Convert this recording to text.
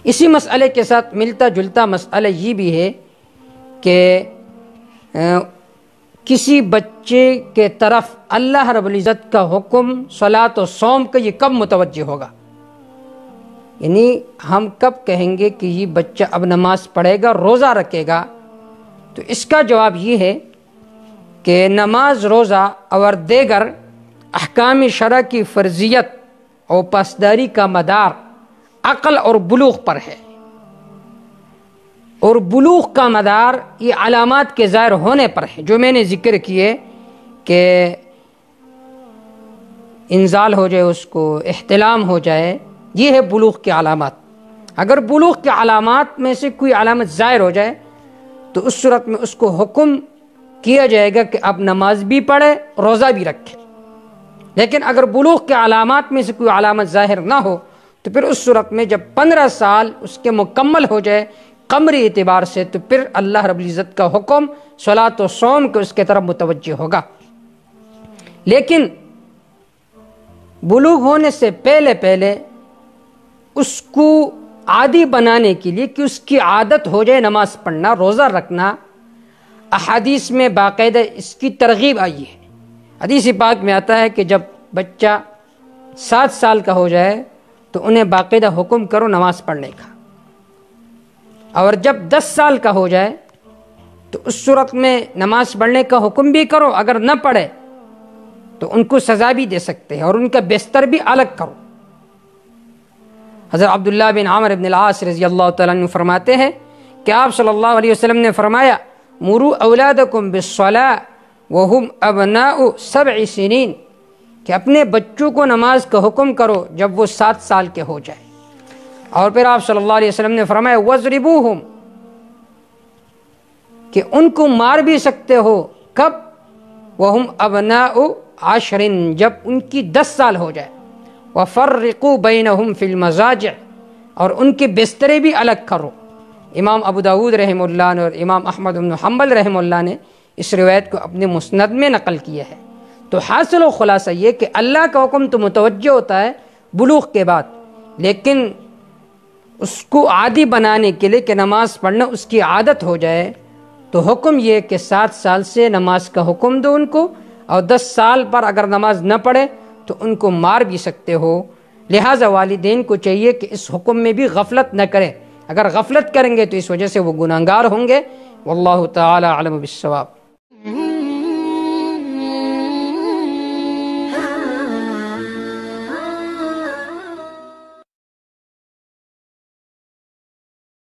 اسی مسئلے کے ساتھ ملتا جلتا مسئلہ یہ بھی ہے کہ کسی بچے کے طرف اللہ رب العزت کا حکم صلاۃ و صوم کا یہ کب متوجہ ہوگا؟ یعنی ہم کب کہیں گے کہ یہ بچہ اب نماز پڑھے گا، روزہ رکھے گا؟ تو اس کا جواب یہ ہے کہ نماز، روزہ اور دیگر احکام شرع کی فرضیت اور پاسداری کا مدار عقل اور بلوغ پر ہے، اور بلوغ کا مدار یہ علامات کے ظاہر ہونے پر ہے جو میں نے ذکر کیے کہ انزال ہو جائے، اس کو احتلام ہو جائے، یہ ہے بلوغ کی علامات۔ اگر بلوغ کی علامات میں سے کوئی علامت ظاہر ہو جائے تو اس صورت میں اس کو حکم کیا جائے گا کہ اب نماز بھی پڑھے، روزہ بھی رکھے۔ لیکن اگر بلوغ کے علامات میں سے کوئی علامت ظاہر نہ ہو تو پھر اس صورت میں جب 15 سال اس کے مکمل ہو جائے قمری اعتبار سے تو پھر اللہ رب العزت کا حکم صلاۃ و صوم کے اس کے طرف متوجہ ہوگا۔ لیکن بلوغ ہونے سے پہلے پہلے اس کو عادی بنانے کے لیے کہ اس کی عادت ہو جائے نماز پڑھنا، روزہ رکھنا، احادیث میں باقاعدہ اس کی ترغیب آئی ہے۔ حدیث پاک میں آتا ہے کہ جب بچہ 7 سال کا ہو جائے تو انہیں باقاعدہ حکم کرو نماز پڑھنے کا، اور جب 10 سال کا ہو جائے تو اس صورت میں نماز پڑھنے کا حکم بھی کرو، اگر نہ پڑھے تو ان کو سزا بھی دے سکتے ہیں اور ان کا بستر بھی الگ کرو۔ حضرت عبداللہ بن عمرو بن العاص رضی اللہ تعالیٰ عنہ فرماتے ہیں کہ آپ صلی اللہ علیہ وسلم نے فرمایا مروا اولادکم بالصلاۃ وهم ابناء 7 سنین، کہ اپنے بچوں کو نماز کا حکم کرو جب وہ 7 سال کے ہو جائے۔ اور پھر آپ صلی اللہ علیہ وسلم نے فرمایا وَاضْرِبُوهُمْ، کہ ان کو مار بھی سکتے ہو، کب؟ وَهُمْ أَبْنَاءُ 10، جب ان کی 10 سال ہو جائے۔ وَفَرِّقُوا بَيْنَهُمْ فِي الْمَضَاجِعِ، اور ان کے بسترے بھی الگ کرو۔ امام ابو داود رحمہ اللہ نے اور امام احمد بن حنبل رحمہ اللہ نے اس روایت کو اپنے مسند میں نقل کیا ہے۔ تو حاصل و خلاصہ یہ کہ اللہ کا حکم تو متوجہ ہوتا ہے بلوغ کے بعد، لیکن اس کو عادی بنانے کے لیے کہ نماز پڑھنا اس کی عادت ہو جائے تو حکم یہ کہ 7 سال سے نماز کا حکم دو ان کو، اور 10 سال پر اگر نماز نہ پڑھے تو ان کو مار بھی سکتے ہو۔ لہٰذا والدین کو چاہیے کہ اس حکم میں بھی غفلت نہ کریں، اگر غفلت کریں گے تو اس وجہ سے وہ گناہگار ہوں گے۔ واللہ تعالی اعلم بالصواب۔